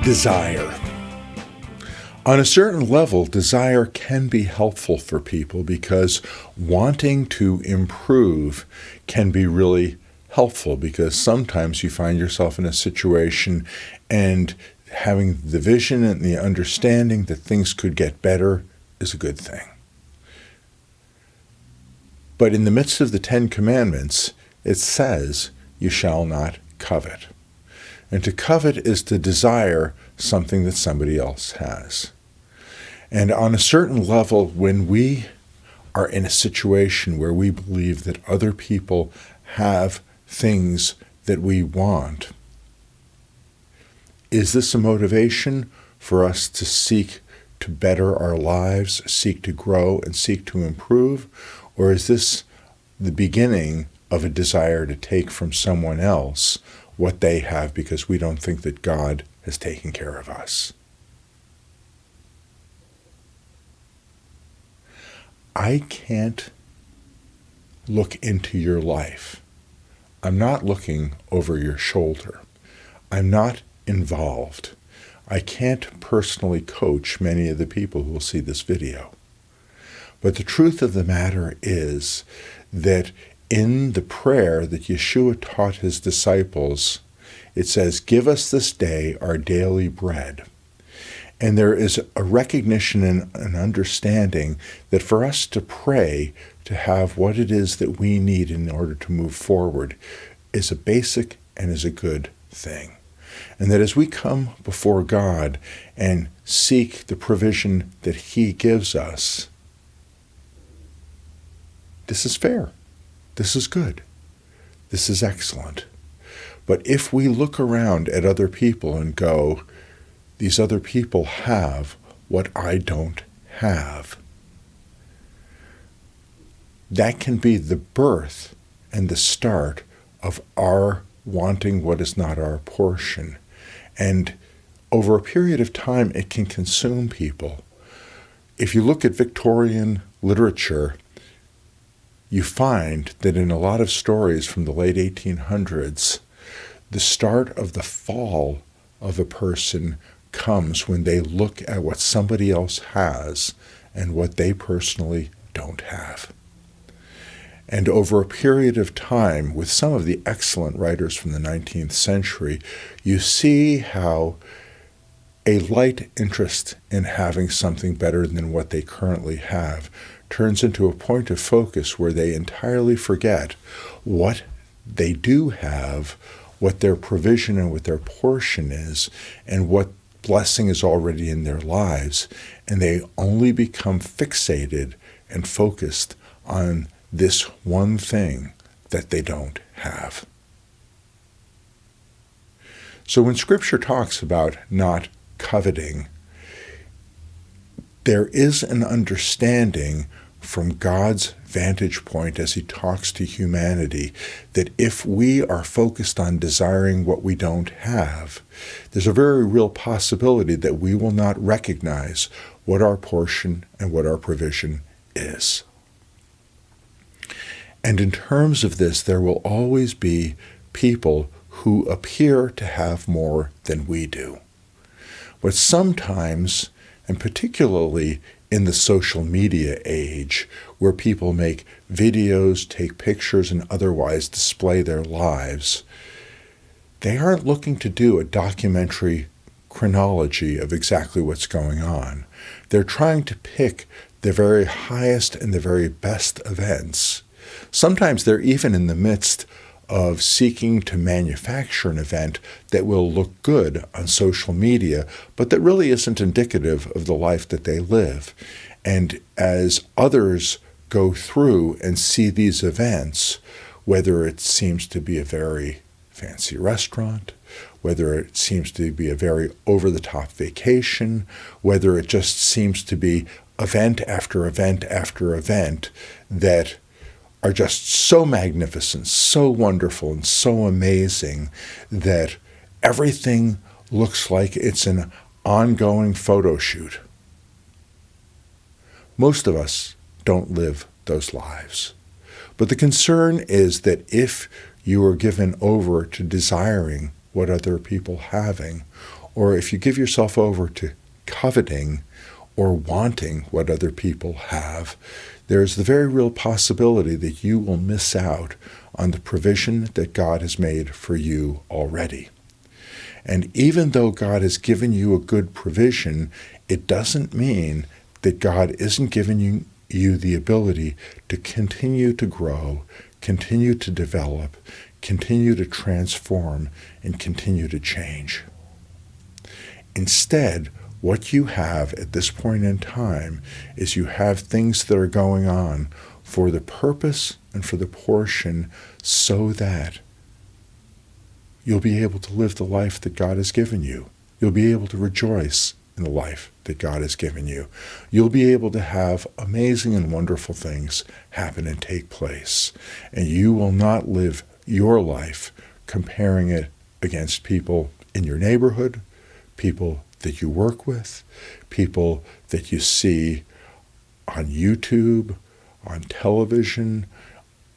Desire. On a certain level, desire can be helpful for people because wanting to improve can be really helpful, because sometimes you find yourself in a situation and having the vision and the understanding that things could get better is a good thing. But in the midst of the Ten Commandments, it says, "You shall not covet." And to covet is to desire something that somebody else has. And on a certain level, when we are in a situation where we believe that other people have things that we want, is this a motivation for us to seek to better our lives, seek to grow, and seek to improve? Or is this the beginning of a desire to take from someone else what they have because we don't think that God has taken care of us? I can't look into your life. I'm not looking over your shoulder. I'm not involved. I can't personally coach many of the people who will see this video. But the truth of the matter is that in the prayer that Yeshua taught his disciples, it says, "Give us this day our daily bread." And there is a recognition and an understanding that for us to pray to have what it is that we need in order to move forward is a basic and is a good thing. And that as we come before God and seek the provision that he gives us, this is fair. This is good. This is excellent. But if we look around at other people and go, these other people have what I don't have, that can be the birth and the start of our wanting what is not our portion. And over a period of time, it can consume people. If you look at Victorian literature, you find that in a lot of stories from the late 1800s, the start of the fall of a person comes when they look at what somebody else has and what they personally don't have. And over a period of time, with some of the excellent writers from the 19th century, you see how a light interest in having something better than what they currently have turns into a point of focus where they entirely forget what they do have, what their provision and what their portion is, and what blessing is already in their lives, and they only become fixated and focused on this one thing that they don't have. So when Scripture talks about not coveting, there is an understanding from God's vantage point as he talks to humanity that if we are focused on desiring what we don't have, there's a very real possibility that we will not recognize what our portion and what our provision is. And in terms of this, there will always be people who appear to have more than we do. But sometimes, and particularly in the social media age, where people make videos, take pictures, and otherwise display their lives, they aren't looking to do a documentary chronology of exactly what's going on. They're trying to pick the very highest and the very best events. Sometimes they're even in the midst of seeking to manufacture an event that will look good on social media, but that really isn't indicative of the life that they live. And as others go through and see these events, whether it seems to be a very fancy restaurant, whether it seems to be a very over-the-top vacation, whether it just seems to be event after event after event that are just so magnificent, so wonderful, and so amazing that everything looks like it's an ongoing photo shoot. Most of us don't live those lives. But the concern is that if you are given over to desiring what other people having, or if you give yourself over to coveting or wanting what other people have, there's the very real possibility that you will miss out on the provision that God has made for you already. And even though God has given you a good provision, it doesn't mean that God isn't giving you the ability to continue to grow, continue to develop, continue to transform, and continue to change. Instead, what you have at this point in time is you have things that are going on for the purpose and for the portion so that you'll be able to live the life that God has given you. You'll be able to rejoice in the life that God has given you. You'll be able to have amazing and wonderful things happen and take place. And you will not live your life comparing it against people in your neighborhood, people that you work with, people that you see on YouTube, on television,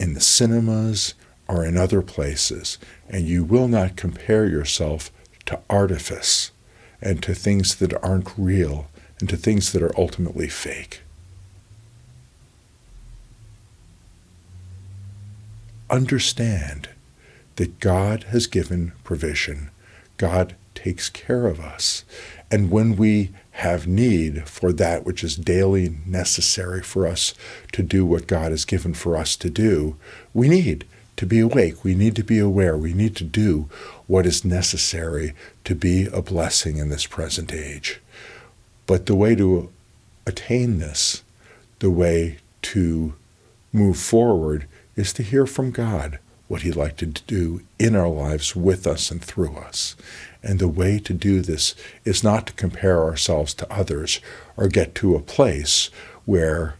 in the cinemas, or in other places. And you will not compare yourself to artifice and to things that aren't real and to things that are ultimately fake. Understand that God has given provision. God takes care of us. And when we have need for that which is daily necessary for us to do what God has given for us to do, we need to be awake. We need to be aware. We need to do what is necessary to be a blessing in this present age. But the way to attain this, the way to move forward, is to hear from God what He'd like to do in our lives with us and through us. And the way to do this is not to compare ourselves to others or get to a place where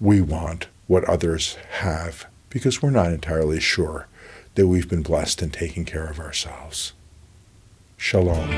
we want what others have, because we're not entirely sure that we've been blessed in taking care of ourselves. Shalom.